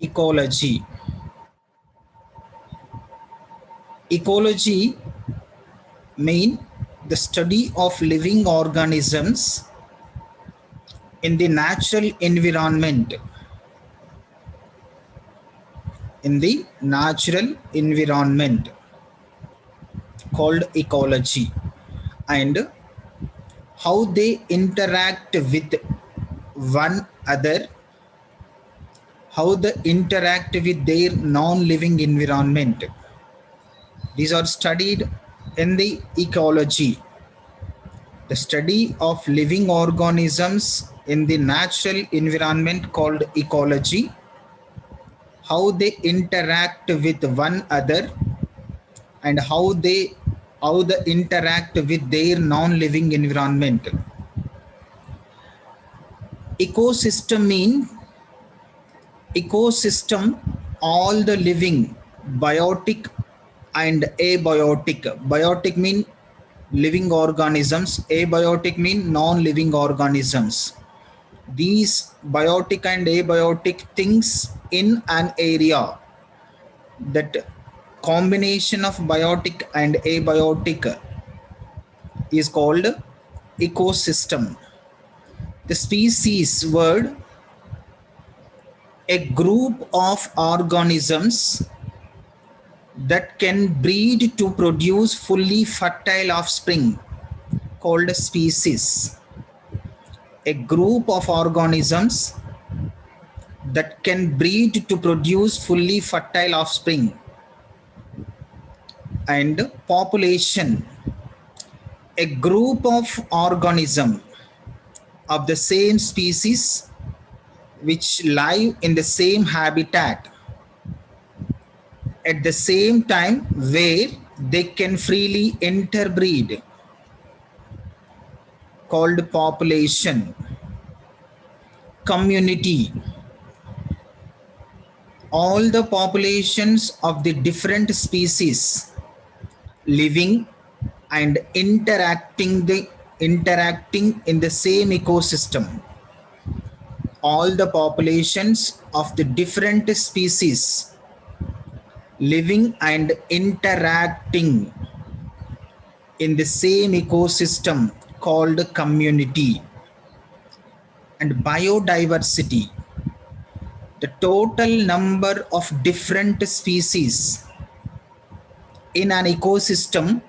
Ecology. Ecology mean the study of living organisms in the natural environment. In the natural environment called ecology, and how they interact with one another, how they interact with their non-living environment. These are studied in the ecology, the study of living organisms in the natural environment called ecology, how they interact with one another, and how they interact with their non-living environment. Ecosystem mean ecosystem, all the living, biotic and abiotic. Biotic mean living organisms, abiotic mean non-living organisms. These biotic and abiotic things in an area, that combination of biotic and abiotic is called ecosystem. The species word, a group of organisms that can breed to produce fully fertile offspring, called species. A group of organisms that can breed to produce fully fertile offspring. And population, a group of organism of the same species which live in the same habitat at the same time where they can freely interbreed, called population. Community, all the populations of the different species living and interacting in the same ecosystem. All the populations of the different species living and interacting in the same ecosystem called community. And biodiversity, the total number of different species in an ecosystem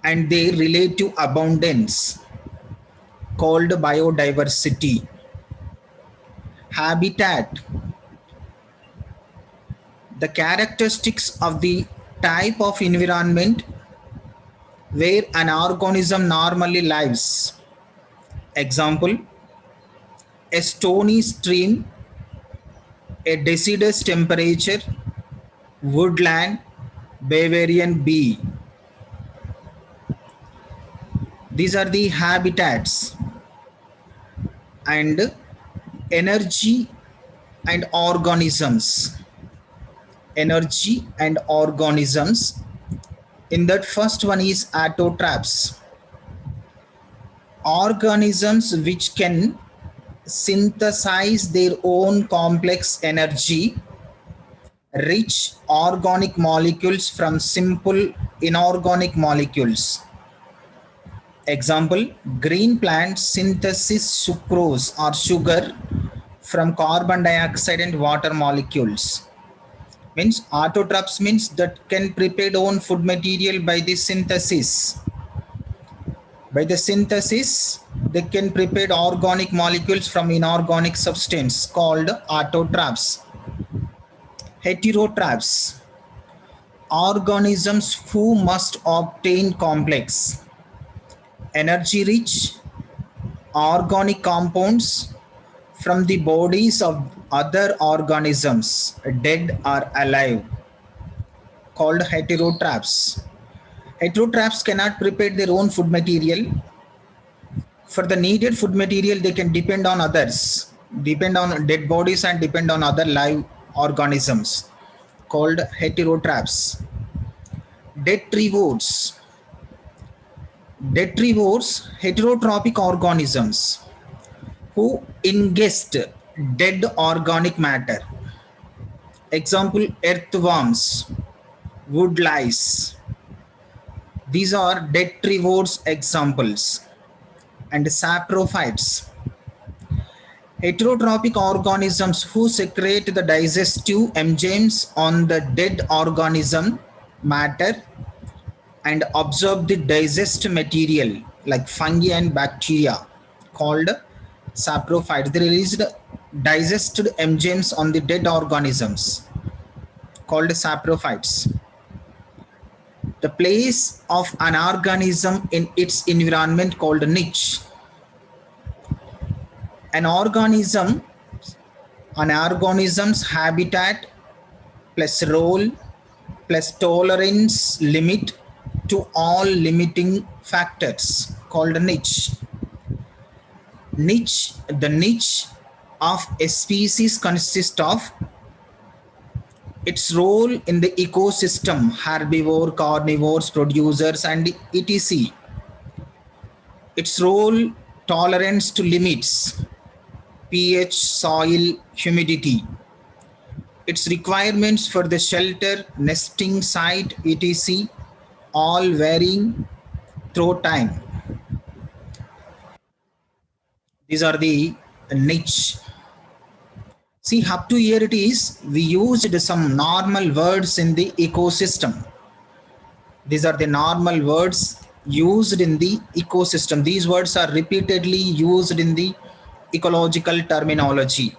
and their relative abundance, called biodiversity. Habitat, the characteristics of the type of environment where an organism normally lives. Example, a stony stream, a deciduous temperature, woodland, Bavarian bee. These are the habitats. And energy and organisms. Energy and organisms. In that, first one is autotrophs. Organisms which can synthesize their own complex energy rich organic molecules from simple inorganic molecules. Example, green plant synthesis sucrose or sugar from carbon dioxide and water molecules. Means autotrophs means that can prepare own food material by the synthesis. By the synthesis, they can prepare organic molecules from inorganic substance called autotrophs. Heterotrophs, organisms who must obtain complex, energy-rich organic compounds from the bodies of other organisms, dead or alive, called heterotrophs. Heterotrophs cannot prepare their own food material. For the needed food material, they can depend on others, depend on dead bodies and depend on other live organisms, called heterotrophs. Detrivores, heterotrophic organisms who ingest dead organic matter. Example, earthworms, wood lice. These are detritivores examples. And saprophytes, heterotrophic organisms who secrete the digestive enzymes on the dead organism matter and absorb the digest material like fungi and bacteria called saprophytes. They released digested enzymes on the dead organisms called saprophytes. The place of an organism in its environment called niche. An organism, an organism's habitat plus role plus tolerance limit to all limiting factors called niche. The niche of a species consists of its role in the ecosystem, herbivore, carnivores, producers, and etc. Its role, tolerance to limits, pH, soil, humidity. Its requirements for the shelter, nesting site, etc. all varying through time. These are the niche. See, up to here it is, we used some normal words in the ecosystem. These are the normal words used in the ecosystem. These words are repeatedly used in the ecological terminology.